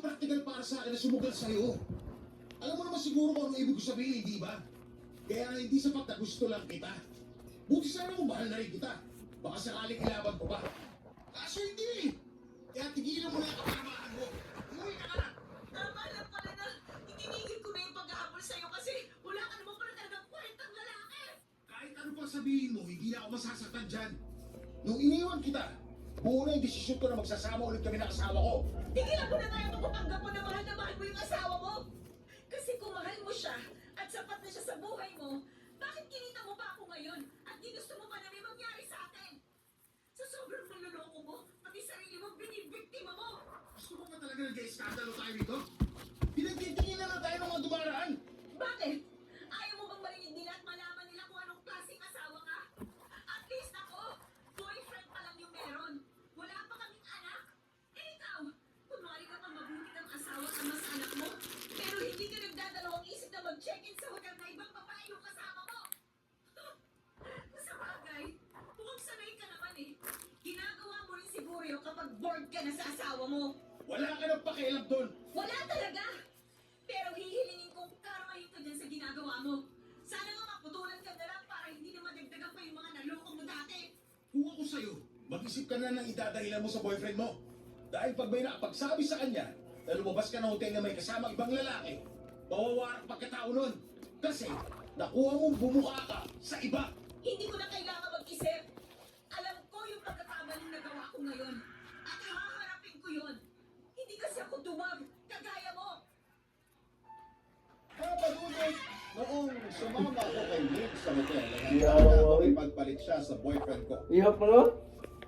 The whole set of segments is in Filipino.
maging practical para sa akin na sumugal sa'yo. Alam mo naman siguro kung ano ibig ko sabihin, di ba? Kaya hindi sapat na gusto lang kita. Buti sana kung mahal na rin kita. Baka sakaling ilaban ko pa. Kaso hindi eh. Kaya tigilan mo na yung kaparamaan mo. Umuwi ka na. Tama lang pala na itinigil ko na yung paghahabol sa'yo kasi wala ka naman pala talagang kwentang lalaki. Kahit ano pang sabihin mo, hindi na ako masasaktan dyan. Nung iniwan kita, buo na yung desisyon ko na magsasama ulit kami ng asawa ko. Tigilan mo na tayo magpapanggap mo na mahal mo yung asawa mo. Kasi kung mahal mo siya at sapat na siya sa buhay mo, bakit kinita mo pa ako ngayon at di gusto mo pa na may mangyari sa atin? Sa sobrang manloloko mo, pati sarili mo binibiktima mo. Gusto mo pa talaga nag-iskandalo tayo dito? Pinagtitingin na lang tayo ng mga dumaraan. Bakit? Ayaw mo bang marinig nila at malaman nila kung anong klaseng asawa ka? At least ako, boyfriend pa lang yung meron. Wala pa kaming anak. Eh ikaw, kunwari ka pang mabuti kang asawa at ama sa anak mo, pero hindi ka nagdadalawang isip na mag-check-in sa hotel na ibang babae yung kasama mo. Sa bagay, mukhang sanay ka naman eh. Ginagawa mo rin siguro yung kapag bored ka na sa asawa mo. Wala ka nang pakialam doon. Wala talaga! Pero hihilingin kong karmahin ka dyan sa ginagawa mo. Sana nga maputulan ka na lang para hindi na madagdagan pa yung mga naloko mo dati. Kung ako sa'yo, mag-isip ka na ng idadahilan mo sa boyfriend mo. Dahil pag may nakapagsabi sa kanya na lumabas ka ng hotel na may kasama ibang lalaki, mawawarak pagkatao nun. Kasi nakuha mong bumuka ka sa iba. Hindi ko na kailangan mag-isip. Alam ko yung pagkakamaling nagawa ko ngayon. At haharapin ko yun. Hindi kasi ako duwag, kagaya mo. Kapag-ulit, noong sumama ako kay Nick sa hotel, Yeah, nagkakala ako okay. ipagpalit siya sa boyfriend ko. Ihap mo no?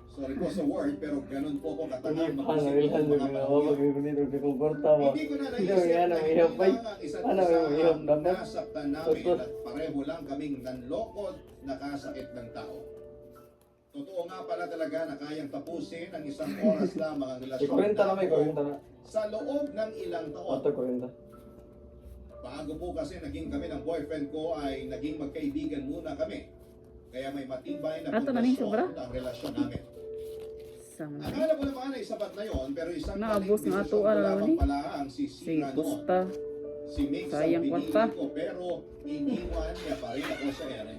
Sorry po sa word, pero ganun po ako katagal Ihap ka na, mag-isip ilan ng mga na panahon yun. mag-ibunit o kukumporta mo. Hindi ko na Hindi naisip yan na ang hindi ihap pa. lang ang isa't Ano isa yung ihap ang dapat? nasaktan namin Tapos? at pareho lang kaming nanlokot nakasakit ng tao. Totoo nga pala talaga na kayang tapusin ang isang oras lamang ang May relasyon 40 na may 40 na. sa loob ng ilang taon. Ato 40. Bago po kasi naging kami ng boyfriend ko ay naging magkaibigan muna kami. Kaya may matibay na Ato na ning sobra? pundasyon ang relasyon namin. Sama. Akala ko naman ay sapat na yon, pero isang Naabos maling nga desisyon to, ko ano, lamang ni? pala ang Si sisira noon. Gusta. Si Mix ang Sayang pinili kwarta. ko, pero iniwan niya pa rin ako sa ere.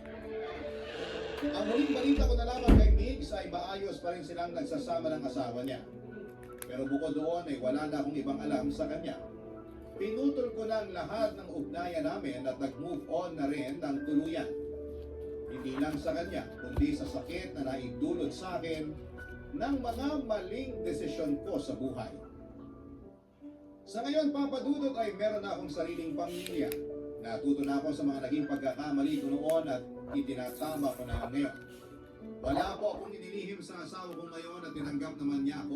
Ang huling balita ko na lamang kay Mix ay maayos pa rin silang nagsasama ng asawa niya. Pero bukod doon ay wala na akong ibang alam sa kanya. Pinutol ko na ang lahat ng ugnayan namin at nag-move on na rin ng tuluyan. Hindi lang sa kanya, kundi sa sakit na naidulot sa akin ng mga maling desisyon ko sa buhay. Sa ngayon, Papa Dudut, ay meron na akong sariling pamilya. Natuto na ako sa mga naging pagkakamali ko noon at itinatama ko na ngayon. Wala po akong inilihim sa asawa ko ngayon at tinanggap naman niya ako.